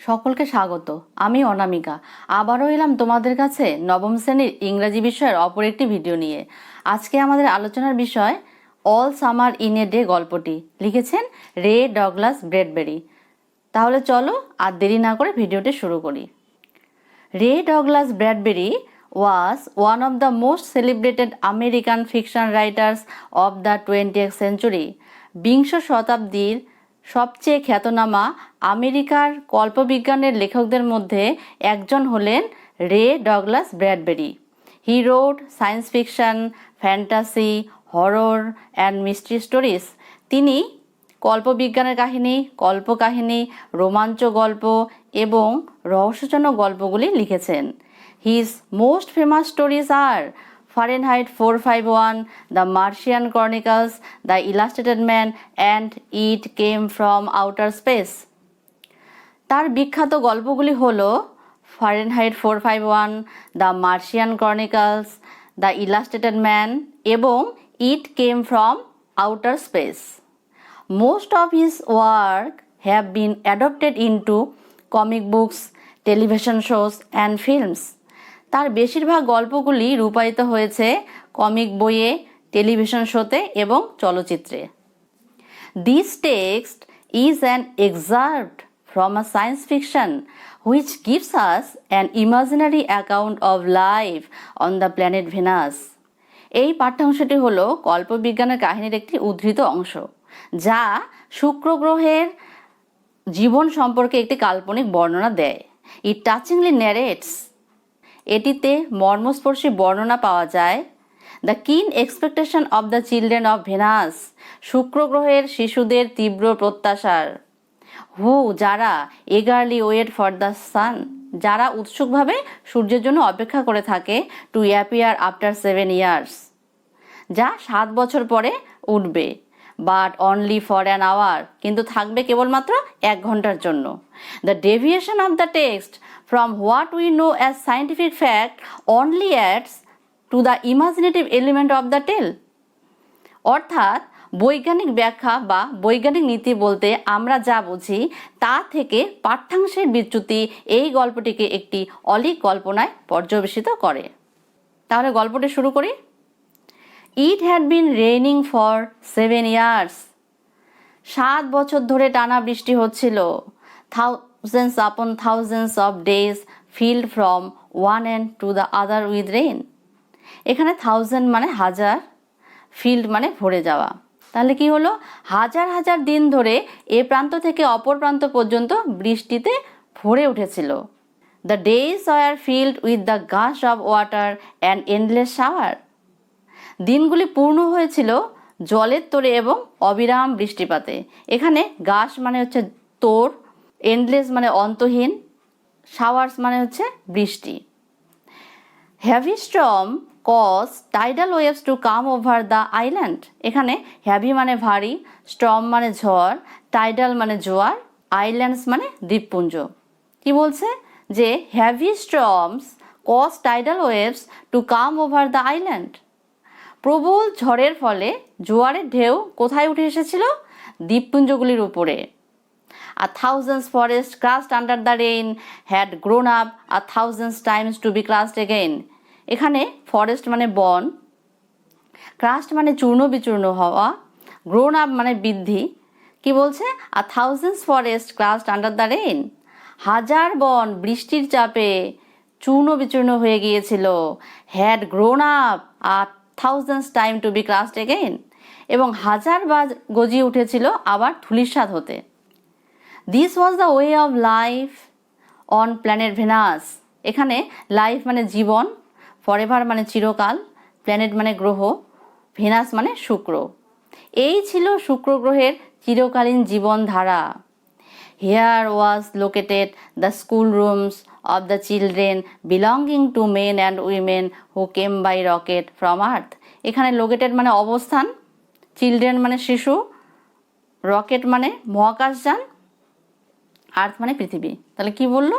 সকলকে স্বাগত। আমি অনামিকা আবারও এলাম তোমাদের কাছে নবম শ্রেণীর ইংরেজি বিষয়ের অপর একটি ভিডিও নিয়ে। আজকে আমাদের আলোচনার বিষয় all summer in a day গল্পটি লিখেছেন রে ডগলাস ব্র্যাডবেরি। তাহলে চলো আর দেরি না করে ভিডিওটি শুরু করি। রে Douglas ব্র্যাডবেরি was one of the most celebrated American fiction writers of the 20th century. বিংশ শতাব্দীর সবচেয়ে খ্যাতনামা আমেরিকার কল্পবিজ্ঞানের লেখকদের মধ্যে একজন হলেন Ray Douglas Bradbury. He wrote science fiction, fantasy, horror and mystery stories. তিনি কল্পবিজ্ঞানের কাহিনী, কল্পকাহিনী, রোমাঞ্চ গল্প এবং রহস্যজনক গল্পগুলি লিখেছেন। His most famous stories are Fahrenheit 451, The Martian Chronicles, The Illustrated Man, and It Came from Outer Space. তার বিখ্যাত গল্পগুলি হল Fahrenheit 451, the Martian chronicles, the illustrated man এবং it came from outer space. Most of his work have been adapted into comic books, television shows and films. তার বেশিরভাগ গল্পগুলি রূপায়িত হয়েছে কমিক বইয়ে, টেলিভিশন শোতে এবং চলচ্চিত্রে। This text is an excerpted from a science fiction which gives us an imaginary account of life on the planet Venus. এই পাঠ্যাংশটি হলো কল্পবিজ্ঞানের কাহিনীর একটি উদ্ধৃত অংশ, যা শুক্র গ্রহের জীবন সম্পর্কে একটি কাল্পনিক বর্ণনা দেয়। ইট টাচিংলি ন্যারেটস। এটিতে মর্মস্পর্শী বর্ণনা পাওয়া যায়। The keen expectation of the children of Venus. শুক্র গ্রহের শিশুদের তীব্র প্রত্যাশার। হু, যারা eagerly wait for the sun, যারা উৎসুকভাবে সূর্যের জন্য অপেক্ষা করে থাকে, টু অ্যাপিয়ার আফটার 7 years, যা 7 বছর পরে উঠবে। But only for an hour, কিন্তু থাকবে কেবলমাত্র 1 ঘন্টার জন্য। The deviation of the text from what we know as scientific fact only adds to the imaginative element of the tale. অর্থাৎ বৈজ্ঞানিক ব্যাখ্যা বা বৈজ্ঞানিক নীতি বলতে আমরা যা বুঝি তা থেকে পাঠ্যাংশের বিচ্যুতি এই গল্পটিকে একটি অলীক কল্পনায় পর্যবেসিত করে। তাহলে গল্পটি শুরু করি। It had been raining for 7 years. 7 বছর ধরে টানা বৃষ্টি হচ্ছিল। Thousands upon thousands of days filled from one end to the other with rain. এখানে থাউজেন্ড মানে হাজার, ফিল্ড মানে ভরে যাওয়া। তাহলে কি হলো? হাজার হাজার দিন ধরে এ প্রান্ত থেকে অপর প্রান্ত পর্যন্ত বৃষ্টিতে ভরে উঠেছিল। The days were filled with the gush of water and endless shower. দিনগুলি পূর্ণ হয়েছিল জলের তোড়ে এবং অবিরাম বৃষ্টিপাতে। এখানে গাশ মানে হচ্ছে তোর, এন্ডলেস মানে অন্তহীন, শাওয়ার্স মানে হচ্ছে বৃষ্টি। Heavy storm cause tidal waves to come over the island. এখানে হ্যাভি মানে ভারী, স্টর্ম মানে ঝড়, টাইডাল মানে জোয়ার, আইল্যান্ডস মানে দ্বীপপুঞ্জ। কি বলছে? যে heavy storms cause tidal waves to come over the island. প্রবল ঝড়ের ফলে জোয়ারের ঢেউ কোথায় উঠে এসেছিল? দ্বীপপুঞ্জগুলির উপরে। A thousands forest crushed under the rain had grown up 1,000 times to be crushed again. এখানে ফরেস্ট মানে বন, ক্রাস্ট মানে চূর্ণ বিচূর্ণ হওয়া, গ্রোন আপ মানে বৃদ্ধি। কি বলছে? A thousands forest crushed under the rain. হাজার বন বৃষ্টির চাপে চূর্ণ বিচূর্ণ হয়ে গিয়েছিল। Had grown up 1,000 time to be crushed again. এবং হাজার বার গজিয়ে উঠেছিল আবার ধূলিসাৎ হতে। This was the way of life on planet Venus. এখানে লাইফ মানে জীবন, ফরএভার মানে চিরকাল, প্ল্যানেট মানে গ্রহ, ভেনাস মানে শুক্র। এই ছিল শুক্র গ্রহের চিরকালীন জীবনধারা। Here was located the school rooms of the children belonging to men and women who came by rocket from Earth. এখানে লোকেটেড মানে অবস্থান, চিলড্রেন মানে শিশু, রকেট মানে মহাকাশযান, আর্থ মানে পৃথিবী। তাহলে কি বললো?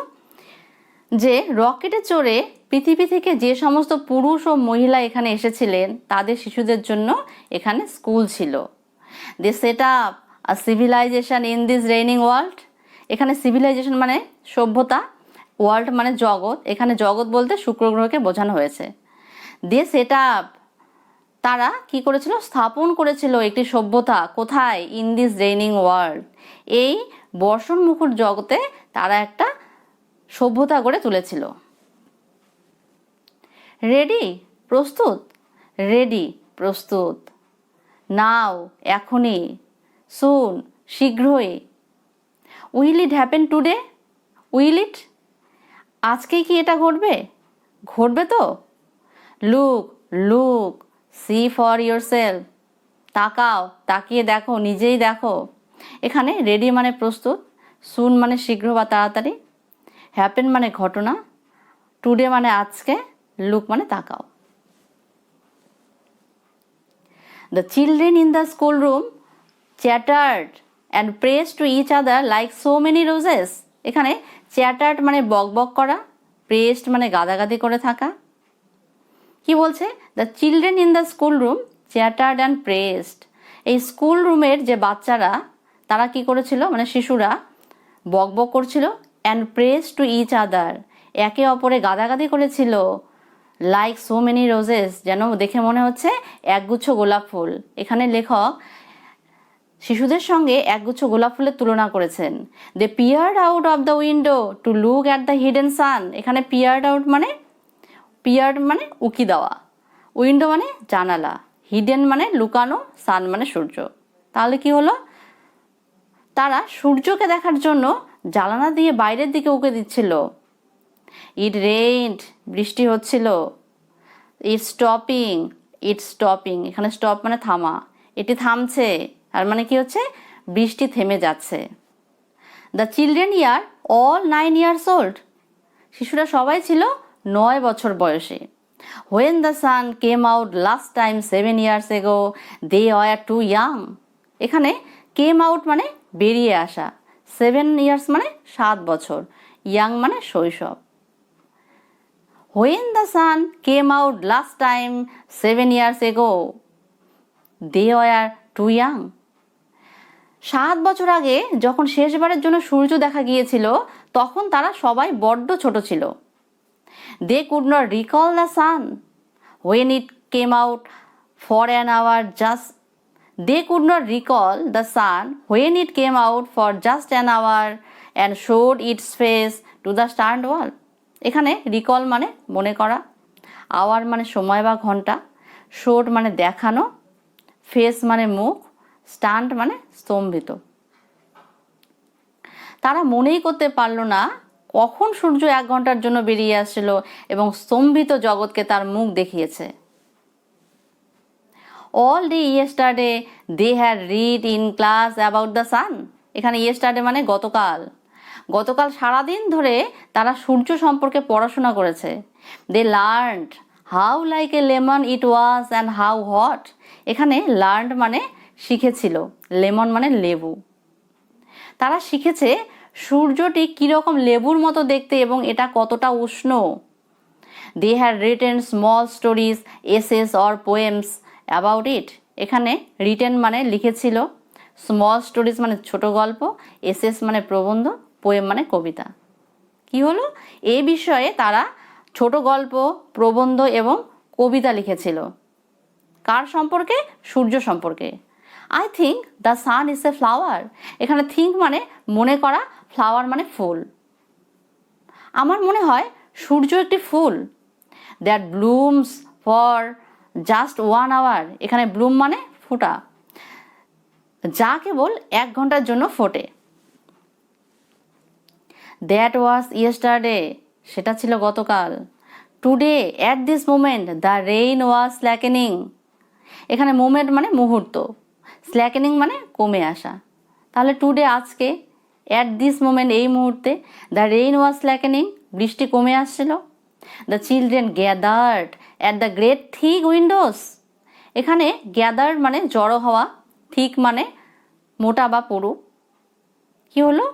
যে রকেটে চড়ে পৃথিবী থেকে যে সমস্ত পুরুষ ও মহিলা এখানে এসেছিলেন তাদের শিশুদের জন্য এখানে স্কুল ছিল। They set up a civilization in this raining world. এখানে সিভিলাইজেশন মানে সভ্যতা, ওয়ার্ল্ড মানে জগৎ, এখানে জগৎ বলতে শুক্র গ্রহকে বোঝানো হয়েছে। দে সেট আপ, তারা কি করেছিল, স্থাপন করেছিল একটি সভ্যতা। কোথায়? ইন দিস রেইনিং ওয়ার্ল্ড, এই বর্ষণ মুখর জগতে তারা একটা সভ্যতা গড়ে তুলেছিল। রেডি, প্রস্তুত, রেডি, প্রস্তুত, নাও, এখনই, সুন, শীঘ্রই, will it happen today, will it, আজকেই কি এটা ঘটবে? ঘটবে তো? Look, look, see for yourself, তাকাও, তাকিয়ে দেখো, নিজেই দেখো। এখানে রেডি মানে প্রস্তুত, সুন মানে শীঘ্র বা তাড়াতাড়ি, হ্যাপেন মানে ঘটনা, টুডে মানে আজকে, লুক মানে তাকাও। The children in the schoolroom chattered and praised to each other like so many roses. এখানে chattered মানে বকবক করা, praised মানে গাদাগাদি করে থাকা। কি বলছে? The children in the schoolroom chattered and praised. এই স্কুল রুমের যে বাচ্চারা তারা কি করেছিল, মানে শিশুরা বকবক করছিল, and praised to each other, একে অপরে গাদাগাদি করেছিল, লাইক সো মেনি রোজেস, যেন দেখে মনে হচ্ছে একগুচ্ছ গোলাপ ফুল। এখানে লেখক শিশুদের সঙ্গে একগুচ্ছ গোলাপ ফুলের তুলনা করেছেন। They peered out of the window to look at the hidden sun. এখানে পিয়ার্ড আউট মানে, পিয়ার্ড মানে উকি দেওয়া, উইন্ডো মানে জানালা, হিডেন মানে লুকানো, সান মানে সূর্য। তাহলে কি হলো? তারা সূর্যকে দেখার জন্য জানালা দিয়ে বাইরের দিকে উকি দিচ্ছিল। ইট রেইনড, বৃষ্টি হচ্ছিল। ইটস স্টপিং, ইটস স্টপিং, এখানে স্টপ মানে থামা, এটি থামছে, আর মানে কি হচ্ছে, বৃষ্টি থেমে যাচ্ছে। The children were all 9 years old, শিশুরা সবাই ছিল 9 বছর বয়সী। When the sun came out last time 7 years ago, they were too young. এখানে কেম আউট মানে বেরিয়ে আসা, 7 years মানে 7 বছর, ইয়াং মানে শৈশব। When the sun came out last time 7 years ago, they were too young. 7 বছর আগে যখন শেষবারের জন্য সূর্য দেখা গিয়েছিল তখন তারা সবাই বড্ড ছোট ছিল। They could not recall the sun when it came out for an hour just. They could not recall the sun when it came out for just an hour and showed its face to the startled world. এখানে recall মানে মনে করা, hour মানে সময় বা ঘন্টা, showed মানে দেখানো, ফেস মানে মুখ, স্টান্ট মানে স্তম্ভিত। তারা মনেই করতে পারলো না কখন সূর্য 1 ঘন্টার জন্য বেরিয়ে আসছিল এবং স্তম্ভিত জগৎকে তার মুখ দেখিয়েছে। All day yesterday they had read in class about the sun. এখানে ইয়েস্টারডে মানে গতকাল, গতকাল সারাদিন ধরে তারা সূর্য সম্পর্কে পড়াশোনা করেছে। They learned how like a lemon it was and how hot. এখানে লার্নড মানে শিখেছিল, লেমন মানে লেবু। তারা শিখেছে সূর্যটি কীরকম লেবুর মতো দেখতে এবং এটা কতটা উষ্ণ। They had written small stories, essays or poems about it. এখানে রিটেন মানে লিখেছিল, স্মল স্টোরিজ মানে ছোট গল্প, এসেস মানে প্রবন্ধ, পোয়েম মানে কবিতা। কি হলো? এই বিষয়ে তারা ছোট গল্প, প্রবন্ধ এবং কবিতা লিখেছিল। কার সম্পর্কে? সূর্য সম্পর্কে। I think the sun is a flower. এখানে থিঙ্ক মানে মনে করা, ফ্লাওয়ার মানে ফুল। আমার মনে হয় সূর্য একটি ফুল। That blooms for just 1 hour। এখানে ব্লুম মানে ফোটা, যা কেবল 1 ঘন্টার জন্য ফোটে। দ্যাট ওয়াজ ইয়েস্টারডে, সেটা ছিল গতকাল। Today at this moment the rain was slackening. এখানে মোমেন্ট মানে মুহূর্ত, স্ল্যাকেনিং মানে কমে আসা। তাহলে টুডে আজকে, অ্যাট দিস মোমেন্ট এই মুহূর্তে, দ্য রেইন ওয়াজ স্ল্যাকেনিং বৃষ্টি কমে আসছিল। The children gathered at the great thick Windows. এখানে গ্যাদার্ড মানে জড়ো হওয়া, থিক মানে মোটা বা পুরু। কি হলো?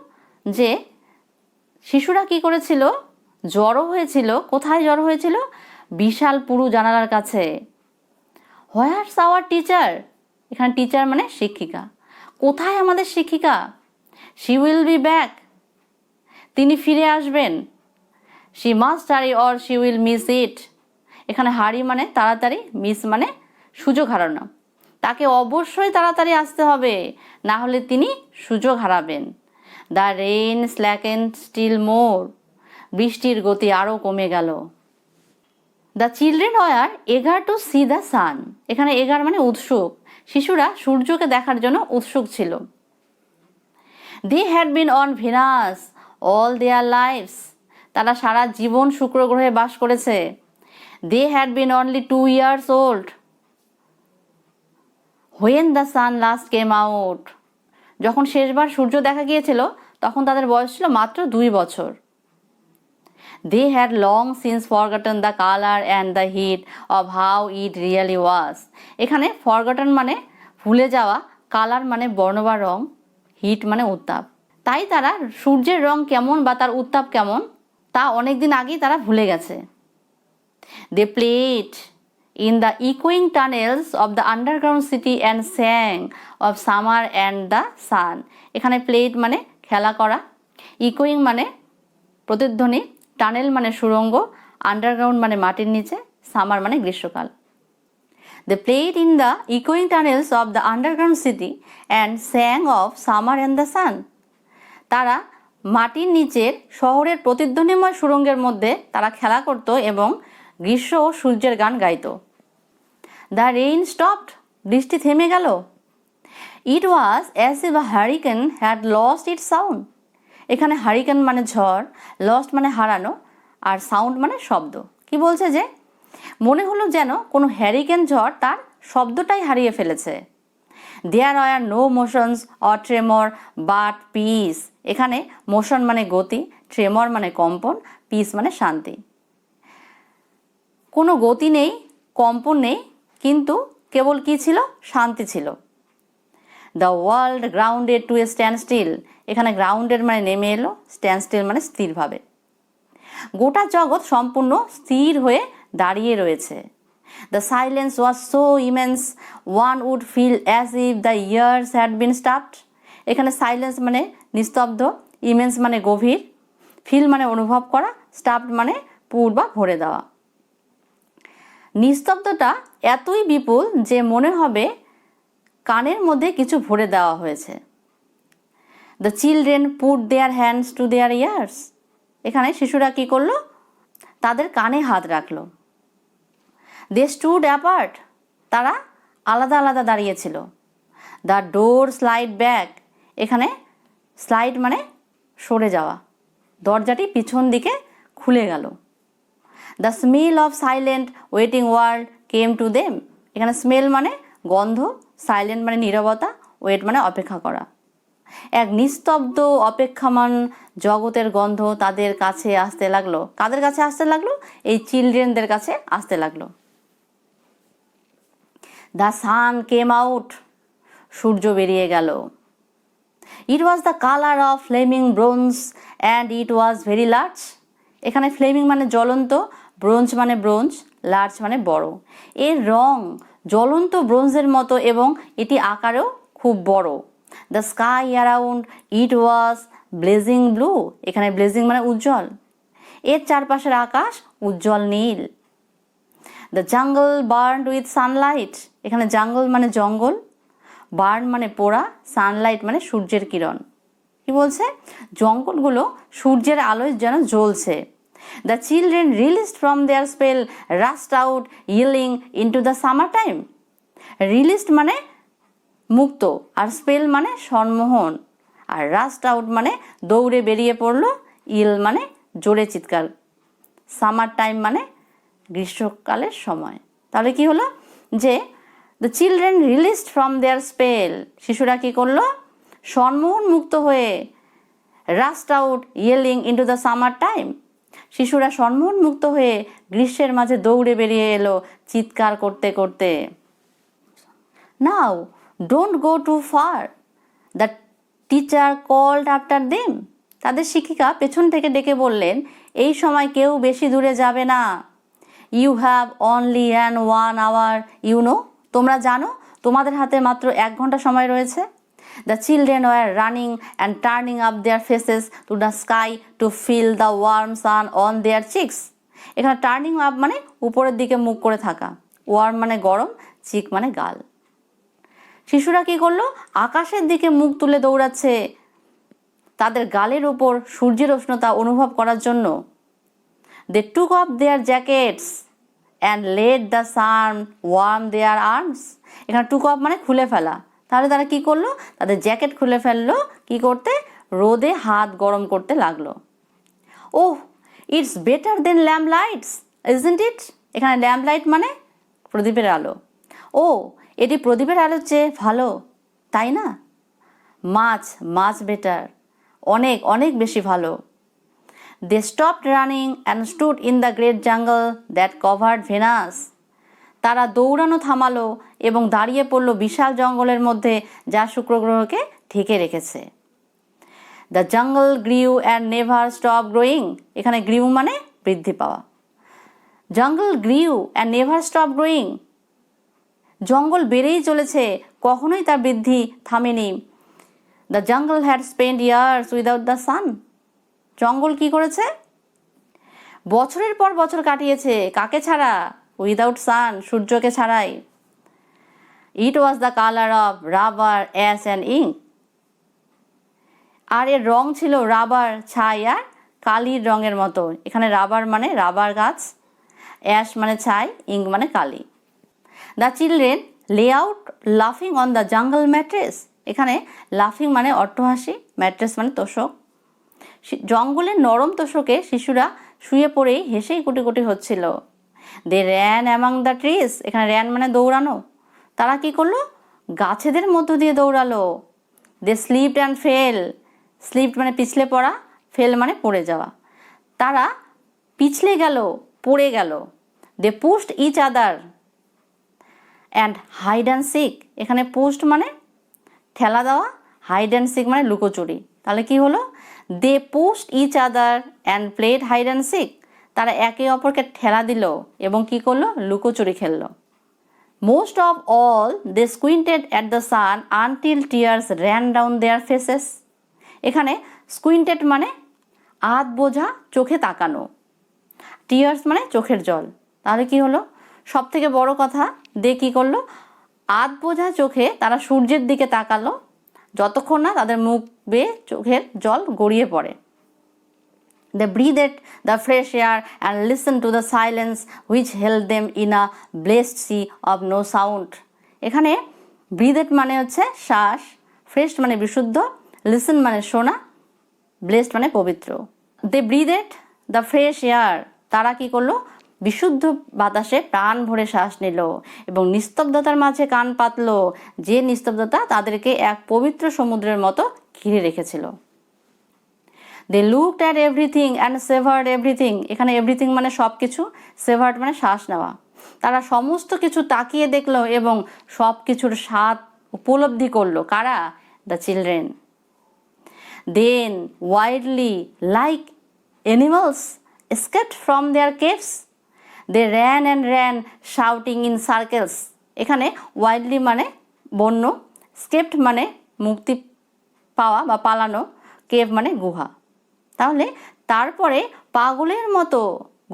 যে শিশুরা কি করেছিল? জড়ো হয়েছিল। কোথায় জড়ো হয়েছিল? বিশাল পুরু জানালার কাছে। হোয়ারস আওয়ার টিচার। এখানে টিচার মানে শিক্ষিকা। কোথায় আমাদের শিক্ষিকা? শি উইল বি ব্যাক, তিনি ফিরে আসবেন। শি মাস্ট হারি or she will miss it. এখানে হারি মানে তাড়াতাড়ি, মিস মানে সুযোগ হারানো। তাকে অবশ্যই তাড়াতাড়ি আসতে হবে, না হলে তিনি সুযোগ হারাবেন। দ্য রেইন স্ল্যাকেন্ড স্টিল মোর। বৃষ্টির গতি আরও কমে গেল। দ্য চিলড্রেন ওয়ার এগার টু সি দ্য সান। এখানে এগার মানে উৎসুক। শিশুরা সূর্যকে দেখার জন্য উৎসুক ছিল। They had been on Venus all their lives. তারা সারা জীবন শুক্র গ্রহে বাস করেছে। They had been only 2 years old when the sun last came out. যখন শেষবার সূর্য দেখা গিয়েছিল তখন তাদের বয়স ছিল মাত্র 2 বছর। They had long since forgotten the colour and the heat of how it really was. এখানে ফরগটন মানে ভুলে যাওয়া, কালার মানে বর্ণ বা রং, হিট মানে উত্তাপ। তাই তারা সূর্যের রং কেমন বা তার উত্তাপ কেমন তা অনেক দিন আগেই তারা ভুলে গেছে। দে প্লেড ইন দ্য ইকোয়িং tunnels of the underground city and sang of summer and the sun. এখানে প্লেড মানে খেলা করা, ইকোয়িং মানে প্রতিধ্বনি, টানেল মানে সুড়ঙ্গ, আন্ডারগ্রাউন্ড মানে মাটির নিচে, সামার মানে গ্রীষ্মকাল। They played in the echoing tunnels of the underground city and sang of summer and the sun. তারা মাটির নিচের শহরের প্রতিধ্বনিময় সুড়ঙ্গের মধ্যে তারা খেলা করত এবং গ্রীষ্ম ও সূর্যের গান গাইত। The rain stopped. বৃষ্টি থেমে গেল। It was as if a hurricane had lost its sound. এখানে হারিকেন মানে ঝড়, লস্ট মানে হারানো, আর সাউন্ড মানে শব্দ। কি বলছে যে মনে হলো যেন কোনো হ্যারিকেন ঝড় তার শব্দটাই হারিয়ে ফেলেছে। There are no motions or tremor but peace. এখানে মোশন মানে গতি, ট্রেমর মানে কম্পন, পিস মানে শান্তি। কোনো গতি নেই, কম্পন নেই, কিন্তু কেবল কি ছিল? শান্তি ছিল। The world grounded to a stand still. এখানে গ্রাউন্ডেড মানে নেমে এলো, স্ট্যান্ড স্টিল মানে স্থিরভাবে। গোটা জগৎ সম্পূর্ণ স্থির হয়ে দাঁড়িয়ে রয়েছে। The silence was so immense one would feel as if the ears had been stuffed. এখানে সাইলেন্স মানে নিস্তব্ধ, ইমেন্স মানে গভীর, ফিল মানে অনুভব করা, স্টাফড মানে পুর বা ভরে দেওয়া। নিস্তব্ধতা এতই বিপুল যে মনে হবে কানের মধ্যে কিছু ভরে দেওয়া হয়েছে। The children put their hands to their years. এখানে শিশুরা কি করলো? তাদের কানে হাত রাখলো। দে স্টুড অ্যাপার্ট। তারা আলাদা আলাদা দাঁড়িয়েছিল। The door slide back. এখানে স্লাইড মানে সরে যাওয়া, দরজাটি পিছন দিকে খুলে গেল। The smell of silent waiting world came to them. এখানে স্মেল মানে গন্ধ, সাইলেন্ট মানে নীরবতা, ওয়েট মানে অপেক্ষা করা। এক নিস্তব্ধ অপেক্ষামান জগতের গন্ধ তাদের কাছে আসতে লাগলো। কাদের কাছে আসতে লাগলো? এই চিলড্রেনদের কাছে আসতে লাগলো। The sun came out. সূর্য বেরিয়ে গেল। It was the colour of flaming bronze and it was very large. এখানে ফ্লেমিং মানে জ্বলন্ত, ব্রোঞ্জ মানে ব্রোঞ্জ, লার্জ মানে বড়। এর রং জ্বলন্ত ব্রোঞ্জের মতো এবং এটি আকারেও খুব বড়। The sky around it was blazing blue. এখানে ব্লেজিং মানে উজ্জ্বল। এর চারপাশের আকাশ উজ্জ্বল নীল। The jungle burned with sunlight. এখানে জঙ্গল মানে জঙ্গল, বার্ন মানে পোড়া, সানলাইট মানে সূর্যের কিরণ। কি বলছে? জঙ্গলগুলো সূর্যের আলোয় যেন জ্বলছে। The children released from their spell rushed out yelling into the summer time. Released মানে মুক্ত, আর স্পেল মানে সম্মোহন, আর রাস্ট আউট মানে দৌড়ে বেরিয়ে পড়লো, ইল মানে জোরে চিৎকার, সামার টাইম মানে গ্রীষ্মকালের সময়। তাহলে কি হলো? যে the children released from their spell. শিশুরা কি করলো? সম্মোহন মুক্ত হয়ে, rushed out yelling into the summer time. শিশুরা সম্মোহন মুক্ত হয়ে গ্রীষ্মের মাঝে দৌড়ে বেরিয়ে এলো চিৎকার করতে করতে। Now don't go too far, the teacher called after them. তাদের শিক্ষিকা পেছন থেকে ডেকে বললেন, এই সময় কেউ বেশি দূরে যাবে না। You have only an 1 hour, you know. তোমরা জানো তোমাদের হাতে মাত্র 1 ঘন্টা সময় রয়েছে। The children were running and turning up their faces to the sky to feel the warm sun on their cheeks. এখানে টার্নিং আপ মানে উপরের দিকে মুখ করে থাকা, ওয়ার্ম মানে গরম, চিক মানে গাল। শিশুরা কি করলো? আকাশের দিকে মুখ তুলে দৌড়াচ্ছে তাদের গালের উপর সূর্যের উষ্ণতা অনুভব করার জন্য। They took off their jackets and let the sun warm their arms. এখানে টুক অফ মানে খুলে ফেলা। তাহলে তারা কি করলো? তাদের জ্যাকেট খুলে ফেললো কি করতে? রোদে হাত গরম করতে লাগলো। Oh, it's better than lamp lights isn't it. এখানে ল্যাম্প লাইট মানে প্রদীপের আলো। ও, এটি প্রদীপের আলোর চেয়ে ভালো, তাই না? মাছ বেটার, অনেক অনেক বেশি ভালো। They stopped running and stood in the great jungle that covered Venus. তারা দৌড়ানো থামালো এবং দাঁড়িয়ে পড়ল বিশাল জঙ্গলের মধ্যে যা শুক্র গ্রহকে ঢেকে রেখেছে। The jungle grew and never stop growing. এখানে গ্রিউ মানে বৃদ্ধি পাওয়া। Jungle grew and never stop growing, জঙ্গল বেড়েই চলেছে, কখনোই তার বৃদ্ধি থামেনি। The jungle had spend years without the sun. জঙ্গল কি করেছে? বছরের পর বছর কাটিয়েছে, কাকে ছাড়া? উইদাউট সান, সূর্যকে ছাড়াই। It was the colour of rubber, ash and ink. আর এর রং ছিল রাবার, ছাই আর কালির রঙের মতো। এখানে রাবার মানে রাবার গাছ, অ্যাশ মানে ছাই, ইঙ্ক মানে কালি। দ্য চিলড্রেন লে আউট লাফিং অন দ্য জঙ্গল ম্যাট্রেস। এখানে লাফিং মানে অট্টহাসি, ম্যাট্রেস মানে তোষক। জঙ্গলের নরম তোষকে শিশুরা শুয়ে পড়েই হেসেই কুটি কুটি হচ্ছিল। দে র্যান অ্যামাং দ্য ট্রিজ। এখানে র্যান মানে দৌড়ানো। তারা কি করলো? গাছেদের মধ্য দিয়ে দৌড়ালো। দে স্লিপড অ্যান্ড ফেল। স্লিপড মানে পিছলে পড়া, ফেল মানে পড়ে যাওয়া। তারা পিছলে গেল, পড়ে গেল। They pushed each other and hide and seek. এখানে পুশড মানে ঠেলা দেওয়া, হাইড অ্যান্ড সিক মানে লুকোচুরি। তাহলে কি হলো? They pushed each other and played hide and seek. তারা একে অপরকে ঠেলা দিল এবং কি করলো? লুকোচুরি খেললো। Most of all they squinted at the sun until tears ran down their faces. এখানে স্কুইন্টেড মানে আধ বোঝা চোখে তাকানো, টিয়ার্স মানে চোখের জল। তাহলে কি হলো? সব থেকে বড় কথা, দে কি করলো? আধ বোঝা চোখে তারা সূর্যের দিকে তাকালো যতক্ষণ না তাদের মুখ বেয়ে চোখের জল গড়িয়ে পড়ে। They breathed the fresh air and listen to the silence which held them in a blessed sea of no sound. এখানে ব্রিথেড মানে হচ্ছে শ্বাস, ফ্রেশ মানে বিশুদ্ধ, লিসেন মানে শোনা, ব্লেসড মানে পবিত্র। দে ব্রিথেড দ্য ফ্রেশ এয়ার। তারা কি করলো? বিশুদ্ধ বাতাসে প্রাণ ভরে শ্বাস নিল এবং নিস্তব্ধতার মাঝে কান পাতল, যে নিস্তব্ধতা তাদেরকে এক পবিত্র সমুদ্রের মতো ঘিরে রেখেছিল। They looked at everything and savoured everything. এখানে এভরিথিং মানে সব কিছু, সেভার্ড মানে শ্বাস নেওয়া। তারা সমস্ত কিছু তাকিয়ে দেখলো এবং সব কিছুর স্বাদ উপলব্ধি করলো। কারা? The children. Then wildly like animals escaped from their caves. They ran and ran, shouting in circles. এখানে ওয়াইল্ডলি মানে বন্য, স্কেপড মানে মুক্তি পাওয়া বা পালানো, কেভ মানে গুহা। তাহলে তারপরে পাগলের মতো,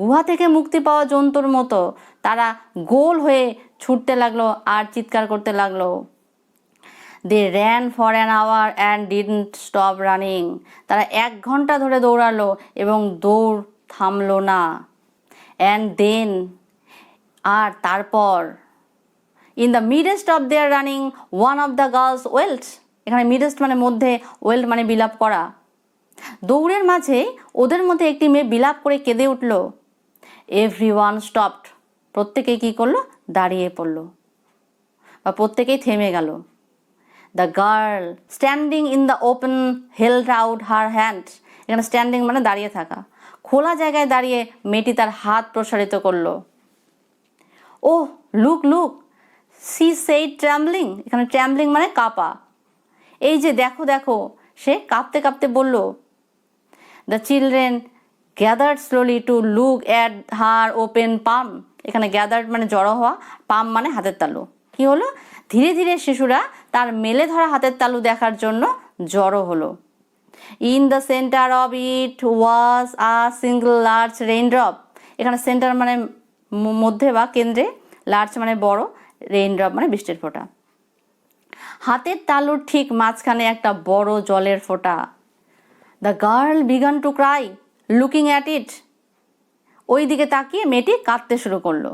গুহা থেকে মুক্তি পাওয়া জন্তুর মতো তারা গোল হয়ে ছুটতে লাগলো আর চিৎকার করতে লাগলো। They ran for an hour and didn't stop running. তারা 1 ঘন্টা ধরে দৌড়ালো এবং দৌড় থামলো না। অ্যান্ড দেন, আর তারপর, in the midst of their running one of the girls Welt. এখানে মিডেস্ট মানে মধ্যে, ওয়েল্ট মানে বিলাপ করা। দৌড়ের মাঝে ওদের মধ্যে একটি মেয়ে বিলাপ করে কেঁদে উঠল। Everyone stopped. প্রত্যেকেই কী করলো? দাঁড়িয়ে পড়লো বা প্রত্যেকেই থেমে গেল। The girl standing in the open held out her hand. এখানে স্ট্যান্ডিং মানে দাঁড়িয়ে থাকা, খোলা জায়গায় দাঁড়িয়ে মেয়েটি তার হাত প্রসারিত করলো। ওহ, লুক লুক, সি সেইড ট্র্যাম্বলিং। এখানে ট্র্যাম্বলিং মানে কাঁপা। এই যে দেখো দেখো, সে কাঁপতে কাঁপতে বলল। The children gathered slowly to look at her open palm. এখানে গ্যাদার্ড মানে জড়ো হওয়া, পাম মানে হাতের তালু। কি হলো? ধীরে ধীরে শিশুরা তার মেলে ধরা হাতের তালু দেখার জন্য জড়ো হলো। In the centre of it was a single large raindrop. এখানে সেন্টার মানে মধ্যে বা কেন্দ্রে, লার্জ মানে বড়, রেইনড্রপ মানে বৃষ্টির ফোঁটা। হাতের তালুর ঠিক মাঝখানে একটা বড় জলের ফোঁটা। The girl began to cry looking at it. ওই দিকে তাকিয়ে মেয়েটি কাঁদতে শুরু করলো।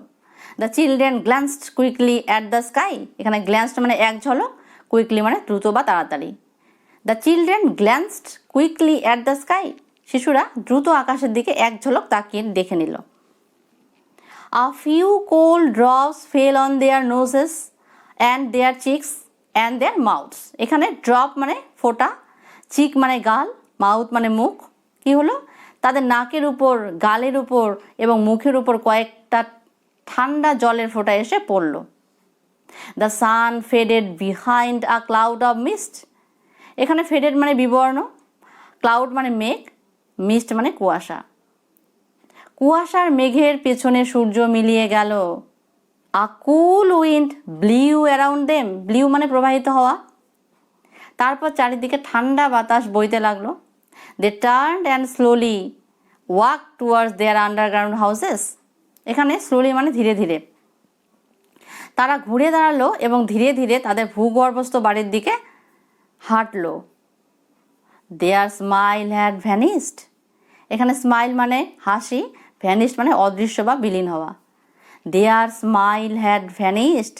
The children glanced quickly at the sky. এখানে গ্ল্যান্সড মানে এক ঝলক, কুইকলি মানে দ্রুত বা তাড়াতাড়ি। The children glanced quickly at the sky. শিশুরা দ্রুত আকাশের দিকে এক ঝলক তাকিয়ে দেখে নিল। A few cold drops fell on their noses and their cheeks and their mouths. এখানে ড্রপ মানে ফোঁটা, চিক মানে গাল, মাউথ মানে মুখ। কি হলো? তাদের নাকের উপর, গালের উপর এবং মুখের উপর কয়েকটা ঠান্ডা জলের ফোঁটা এসে পড়ল। The sun faded behind a cloud of mist. এখানে ফেডেড মানে বিবর্ণ, ক্লাউড মানে মেঘ, মিস্ট মানে কুয়াশা। কুয়াশার মেঘের পেছনে সূর্য মিলিয়ে গেল। A cool wind blew around them. Blew মানে প্রবাহিত হওয়া। তারপর চারিদিকে ঠান্ডা বাতাস বইতে লাগলো। They turned and slowly walk towards their underground houses. এখানে স্লোলি মানে ধীরে ধীরে। তারা ঘুরে দাঁড়ালো এবং ধীরে ধীরে তাদের ভূগর্ভস্থ বাড়ির দিকে হাঁটলো। দেয়ার স্মাইল হ্যাড ভ্যানিসড। এখানে স্মাইল মানে হাসি, ভ্যানিসড মানে অদৃশ্য বা বিলীন হওয়া। দেয়ার স্মাইল হ্যাড ভ্যানিসড।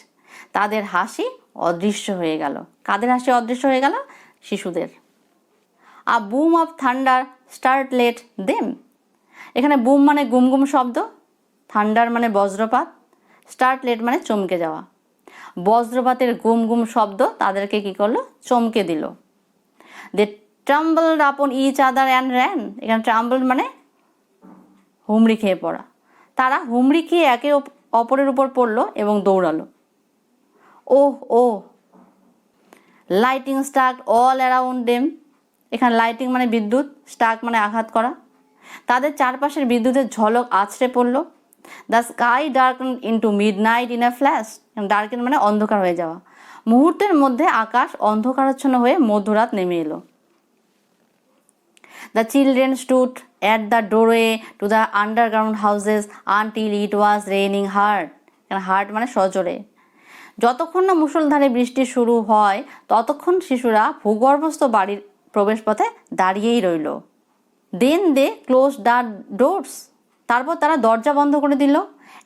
তাদের হাসি অদৃশ্য হয়ে গেল। কাদের হাসি অদৃশ্য হয়ে গেল? শিশুদের। A boom of thunder startled them. এখানে বুম মানে গুমগুম শব্দ, থান্ডার মানে বজ্রপাত, স্টার্টলেট মানে চমকে যাওয়া। বজ্রপাতের গুমগুম শব্দ তাদেরকে কি করলো? চমকে দিল। দে ট্রাম্বলড আপন ইচ আদার অ্যান্ড র্যান। এখানে ট্রাম্বলড মানে হুমড়ি খেয়ে পড়া। তারা হুমড়ি খেয়ে একে অপরের উপর পড়লো এবং দৌড়ালো। ওহ ও lightning struck all around them. এখানে লাইটিং মানে বিদ্যুৎ, স্টাক মানে আঘাত করা। তাদের চারপাশের বিদ্যুতের ঝলক আছড়ে পড়ল। The sky darken into midnight in a flash. Darken মানে অন্ধকার হয়ে যাওয়া। মুহূর্তের মধ্যে আকাশ অন্ধকারাচ্ছন্ন হয়ে মধ্যরাত নেমে এলো। The children stood at the doorway to the underground houses until it was raining hard. Hard মানে সজোরে। যতক্ষণ না মুষলধারে বৃষ্টি শুরু হয় ততক্ষণ শিশুরা ভূগর্ভস্থ বাড়ির প্রবেশপথে দাঁড়িয়েই রইল। Then they close the doors. তারপর তারা দরজা বন্ধ করে দিল।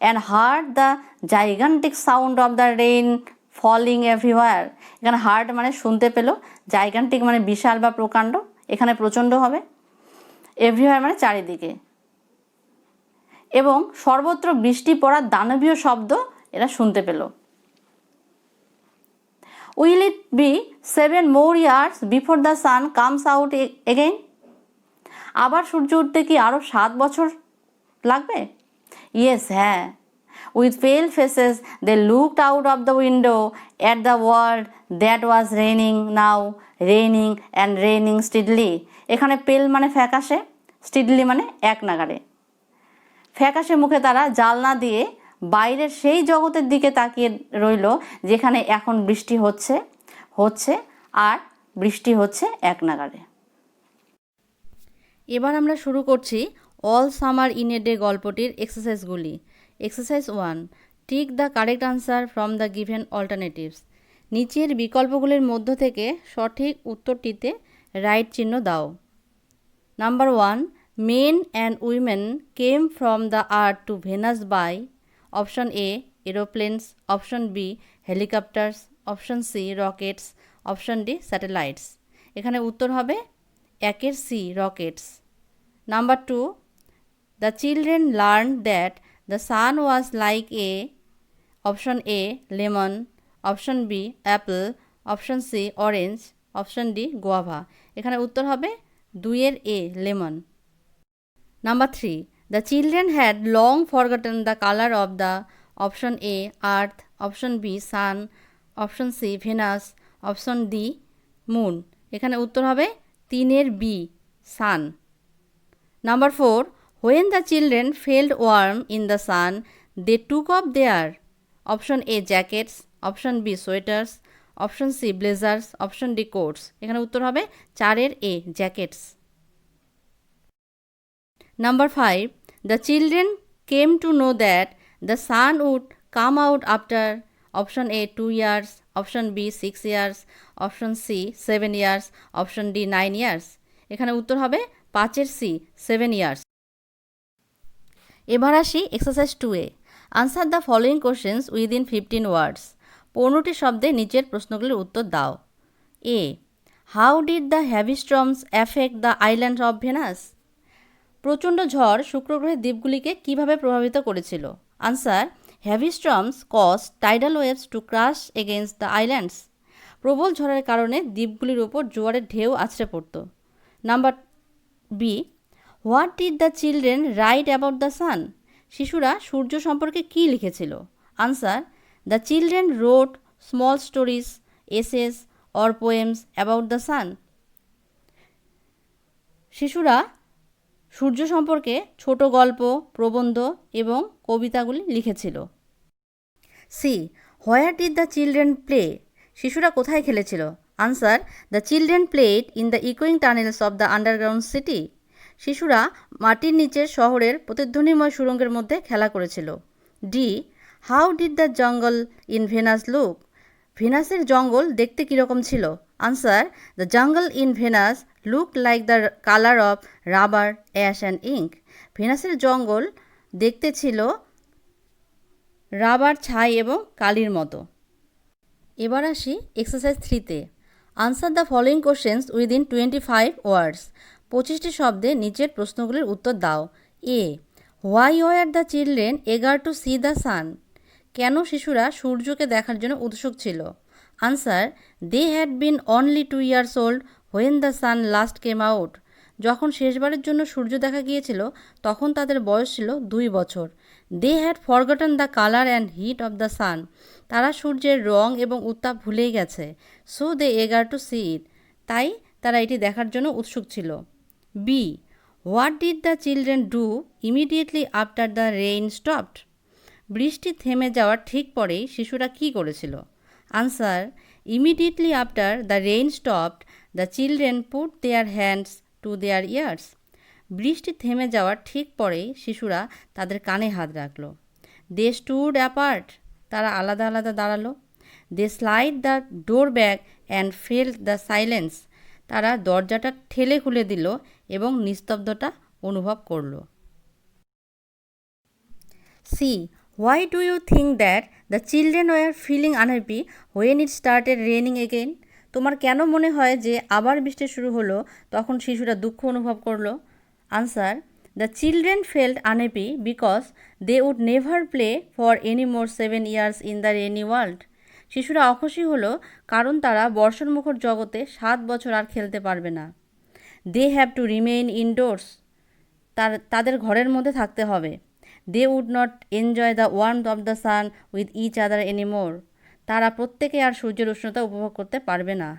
And heard the gigantic sound of the rain falling everywhere. এখানে হার্ড মানে শুনতে পেল, জাইগান্টিক মানে বিশাল বা প্রকাণ্ড, এখানে প্রচণ্ড হবে, এভরিওয়্যার মানে চারিদিকে, এবং সর্বত্র বৃষ্টি পড়ার দানবীয় শব্দ এরা শুনতে পেল। Will it be 7 more years before the sun comes out again? আবার সূর্য উঠতে কি আরও 7 বছর লাগবে? ইয়েস, হ্যাঁ। With pale faces they looked out of the window at the world that was raining now, raining and raining steadily. এখানে pale মানে ফ্যাকাশে, স্টিডলি মানে এক নাগাড়ে। ফ্যাকাশে মুখে তারা জানলা দিয়ে বাইরের সেই জগতের দিকে তাকিয়ে রইল যেখানে এখন বৃষ্টি হচ্ছে আর বৃষ্টি হচ্ছে এক নাগাড়ে। এবার আমরা শুরু করছি all summer in a day গল্পটির এক্সারসাইজগুলি। Exercise 1, tick the correct answer from the given alternatives. নিচের বিকল্পগুলির মধ্য থেকে সঠিক উত্তরটিতে রাইট চিহ্ন দাও। Number 1, men and women came from the earth to Venus by option A aeroplanes, option B helicopters, option C rockets, option D satellites. এখানে উত্তর হবে একের C rockets. Number 2, the children learn that the sun was like a, option A lemon, option B apple, option C orange, option D guava. এখানে উত্তর হবে 2-এর A lemon. Number 3, the children had long forgotten the color of the option A earth, option B sun, option C Venus, option D moon. এখানে উত্তর হবে 3-এর B sun. Number 4, when the children felt warm in the sun, they took off their option A jackets, option B sweaters, option C blazers, option D coats. এখানে উত্তর হবে 4-এর A jackets. Number 5, the children came to know that the sun would come out after option A 2 years, option B 6 years, option C 7 years, option D 9 years. এখানে উত্তর হবে 5-এর C 7 years. এবার আসি এক্সারসাইজ 2-এ। Answer the following questions within 15 words. 15টি শব্দে নিচের প্রশ্নগুলির উত্তর দাও। A, how did the heavy storms affect the island of Venus? প্রচণ্ড ঝড় শুক্র গ্রহের দ্বীপগুলিকে কিভাবে প্রভাবিত করেছিল? Answer, heavy storms cause tidal waves to crash against the islands. প্রবল ঝড়ের কারণে দ্বীপগুলির উপর জোয়ারের ঢেউ আছড়ে পড়ত। Number B, what did the children write about the sun? শিশুরা সূর্য সম্পর্কে কী লিখেছিল? Answer, the children wrote small stories, essays or poems about the sun. শিশুরা সূর্য সম্পর্কে ছোট গল্প, প্রবন্ধ এবং কবিতাগুলি লিখেছিল। C, where did the children play? শিশুরা কোথায় খেলেছিল? Answer, the children played in the ইকোয়িং tunnels of the underground city. শিশুরা মাটির নিচের শহরের প্রতিধ্বনিময় সুড়ঙ্গের মধ্যে খেলা করেছিল। D, how did the jungle in Venus look? ভেনাসের জঙ্গল দেখতে কীরকম ছিল? Answer, the jungle in Venus look like the colour of rubber, ash and ink. ভেনাসের জঙ্গল দেখতে ছিল রাবার, ছাই এবং কালির মতো। এবার আসি এক্সারসাইজ 3-তে। Answer the following questions within 25 words. 25টি শব্দে নিচের প্রশ্নগুলির উত্তর দাও। A, why were the children eager to see the sun? কেন শিশুরা সূর্যকে দেখার জন্য উৎসুক ছিল? Answer, they had been only 2 years old when the sun last came out. যখন শেষবারের জন্য সূর্য দেখা গিয়েছিল তখন তাদের বয়স ছিল 2 বছর। They had forgotten the colour and heat of the sun. তারা সূর্যের রং এবং উত্তাপ ভুলেই গেছে। সো দে এগার টু সি ইট। তাই তারা এটি দেখার জন্য উৎসুক ছিল। B, what did the children do immediately after the rain stopped? বৃষ্টি থেমে যাওয়ার ঠিক পরেই শিশুরা কী করেছিল? Answer, immediately after the rain stopped the children put their hands to their ears. বৃষ্টি থেমে যাওয়ার ঠিক পরেই শিশুরা তাদের কানে হাত রাখল। They stood apart. তারা আলাদা আলাদা দাঁড়ালো। They slide the door back and felt the silence. তারা দরজাটা ঠেলে খুলে দিল এবং নিস্তব্ধতা অনুভব করল। C, why do you think that the children were feeling unhappy when it started raining again? তোমার কেন মনে হয় যে আবার বৃষ্টি শুরু হলো তখন শিশুরা দুঃখ অনুভব করলো? Answer, the children felt unhappy because they would never play for any more 7 years in the rainy world. শিশুরা অখুশি হলো কারণ তারা বর্ষণমুখর জগতে 7 বছর আর খেলতে পারবে না। They have to remain indoors. তাদের ঘরের মধ্যে থাকতে হবে। They would not enjoy the warmth of the sun with each other anymore. তারা প্রত্যেকে আর সূর্যের উষ্ণতা উপভোগ করতে পারবে না।